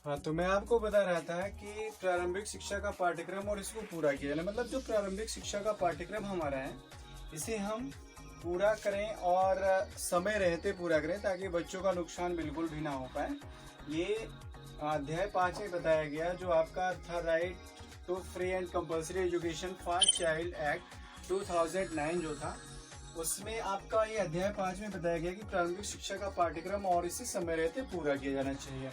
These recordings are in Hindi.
हाँ, तो मैं आपको बता रहा था कि प्रारंभिक शिक्षा का पाठ्यक्रम और इसको पूरा किया जाना, मतलब जो प्रारंभिक शिक्षा का पाठ्यक्रम हमारा है इसे हम पूरा करें और समय रहते पूरा करें ताकि बच्चों का नुकसान बिल्कुल भी ना हो पाए। ये अध्याय 5 में बताया गया जो आपका था, right to free and compulsory education for child act 2009 जो था, उसमें आपका ये अध्याय 5 में बताया गया कि प्रारंभिक शिक्षा का पाठ्यक्रम और इसे समय रहते पूरा किया जाना चाहिए।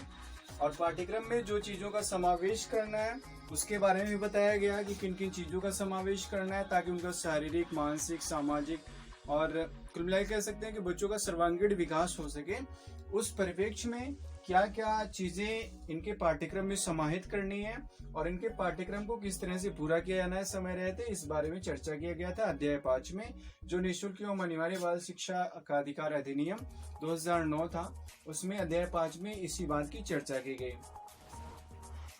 और पाठ्यक्रम में जो चीज़ों का समावेश करना है उसके बारे में भी बताया गया कि किन किन चीज़ों का समावेश करना है ताकि उनका शारीरिक, मानसिक, सामाजिक और कुल मिलाकर कह सकते हैं कि बच्चों का सर्वांगीण विकास हो सके। उस परिप्रेक्ष्य में क्या क्या चीज़ें इनके पाठ्यक्रम में समाहित करनी है और इनके पाठ्यक्रम को किस तरह से पूरा किया जाना है समय रहते, इस बारे में चर्चा किया गया था अध्याय 5 में, जो निःशुल्क एवं अनिवार्य बाल शिक्षा का अधिकार अधिनियम 2009 था। उसमें अध्याय 5 में इसी बात की चर्चा की गई।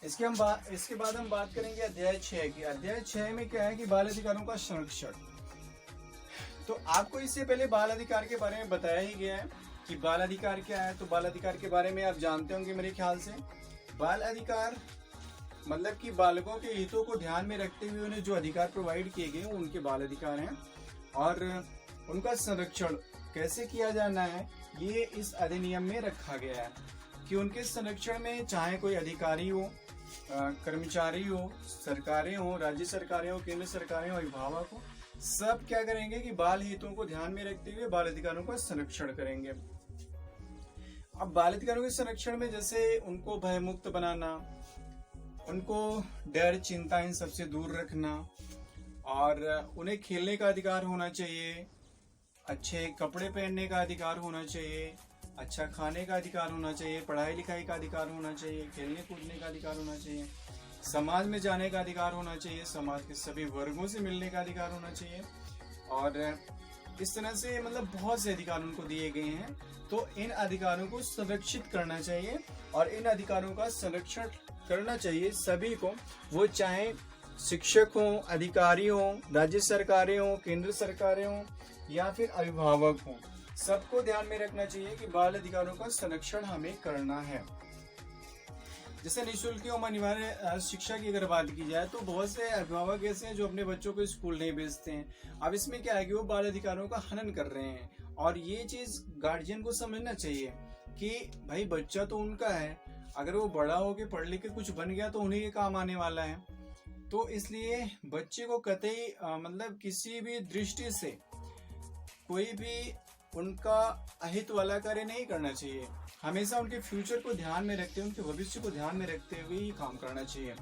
इसके बाद हम बात करेंगे अध्याय 6 की। अध्याय 6 में क्या है कि बाल अधिकारों का संरक्षण। तो आपको इससे पहले बाल अधिकार के बारे में बताया ही गया है कि बाल अधिकार क्या है। तो बाल अधिकार के बारे में आप जानते होंगे मेरे ख्याल से। बाल अधिकार मतलब कि बालकों के हितों को ध्यान में रखते हुए उन्हें जो अधिकार प्रोवाइड किए गए उनके बाल अधिकार हैं, और उनका संरक्षण कैसे किया जाना है ये इस अधिनियम में रखा गया है कि उनके संरक्षण में चाहे कोई अधिकारी हो, कर्मचारी हो, सरकारें हो, राज्य सरकारें हो, केंद्र सरकारें हो, अभिभावक हो, सब क्या करेंगे कि बाल हितों को ध्यान में रखते हुए बाल अधिकारों का संरक्षण करेंगे। अब बाल अधिकारों के संरक्षण में जैसे उनको भयमुक्त बनाना, उनको डर, चिंता इन सबसे दूर रखना, और उन्हें खेलने का अधिकार होना चाहिए, अच्छे कपड़े पहनने का अधिकार होना चाहिए, अच्छा खाने का अधिकार होना चाहिए, पढ़ाई लिखाई का अधिकार होना चाहिए, खेलने कूदने का अधिकार होना चाहिए, समाज में जाने का अधिकार होना चाहिए, समाज के सभी वर्गों से मिलने का अधिकार होना चाहिए, और इस तरह से मतलब बहुत से अधिकार उनको दिए गए हैं। तो इन अधिकारों को संरक्षित करना चाहिए और इन अधिकारों का संरक्षण करना चाहिए सभी को, वो चाहे शिक्षक हों, अधिकारी हों, राज्य सरकारें हों, केंद्र सरकारें हों या फिर अभिभावक हों, सबको ध्यान में रखना चाहिए कि बाल अधिकारों का संरक्षण हमें करना है। जैसे निःशुल्क एवं अनिवार्य शिक्षा की अगर बात की जाए तो बहुत से अभिभावक ऐसे हैं जो अपने बच्चों को स्कूल नहीं भेजते हैं। अब इसमें क्या है कि वो बाल अधिकारों का हनन कर रहे हैं, और ये चीज गार्जियन को समझना चाहिए कि भाई बच्चा तो उनका है, अगर वो बड़ा होके पढ़ लिख के कुछ बन गया तो उन्हीं के काम आने वाला है। तो इसलिए बच्चे को कतई मतलब किसी भी दृष्टि से कोई भी उनका अहित वाला कार्य नहीं करना चाहिए। हमेशा उनके फ्यूचर को ध्यान में रखते हुए, उनके भविष्य को ध्यान में रखते हुए ही काम करना चाहिए।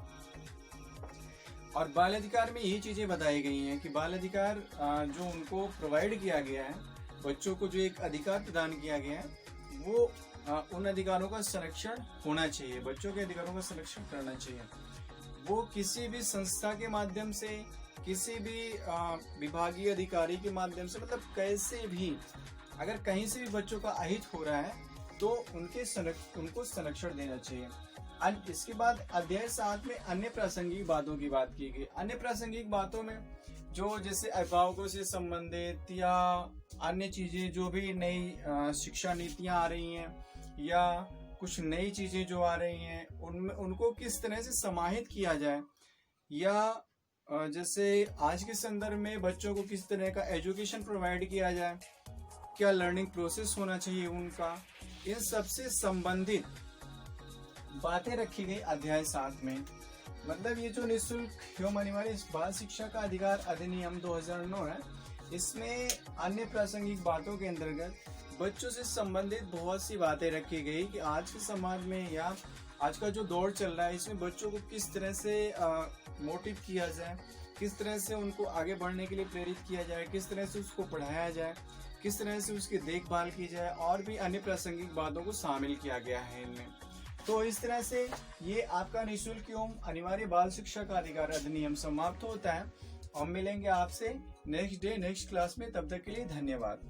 और बाल अधिकार में यही चीजें बताई गई हैं कि बाल अधिकार जो उनको प्रोवाइड किया गया है, बच्चों को जो एक अधिकार प्रदान किया गया है, वो उन अधिकारों का संरक्षण होना चाहिए, बच्चों के अधिकारों का संरक्षण करना चाहिए। वो किसी भी संस्था के माध्यम से, किसी भी विभागीय अधिकारी के माध्यम से, मतलब कैसे भी अगर कहीं से भी बच्चों का अहित हो रहा है तो उनको संरक्षण देना चाहिए। इसके बाद अध्याय 7 में अन्य प्रासंगिक बातों की बात की गई। अन्य प्रासंगिक बातों में जो जैसे अभिभावकों से संबंधित या अन्य चीजें, जो भी नई शिक्षा नीतियां आ रही हैं या कुछ नई चीजें जो आ रही हैं, उनमें उनको किस तरह से समाहित किया जाए, या जैसे आज के संदर्भ में बच्चों को किस तरह का एजुकेशन प्रोवाइड किया जाए, क्या लर्निंग प्रोसेस होना चाहिए उनका, इन सबसे संबंधित बातें रखी गई अध्याय 7 में। मतलब ये जो निःशुल्क एवं अनिवार्य बाल शिक्षा का अधिकार अधिनियम 2009 है, इसमें अन्य प्रासंगिक बातों के अंतर्गत बच्चों से संबंधित बहुत सी बातें रखी गई कि आज के समाज में या आज का जो दौर चल रहा है इसमें बच्चों को किस तरह से मोटिव किया जाए, किस तरह से उनको आगे बढ़ने के लिए प्रेरित किया जाए, किस तरह से उसको पढ़ाया जाए, किस तरह से उसकी देखभाल की जाए, और भी अन्य प्रासंगिक बातों को शामिल किया गया है इनमें। तो इस तरह से ये आपका निःशुल्क एवं अनिवार्य बाल शिक्षा का अधिकार अधिनियम समाप्त होता है। और मिलेंगे आपसे नेक्स्ट डे नेक्स्ट क्लास में, तब तक के लिए धन्यवाद।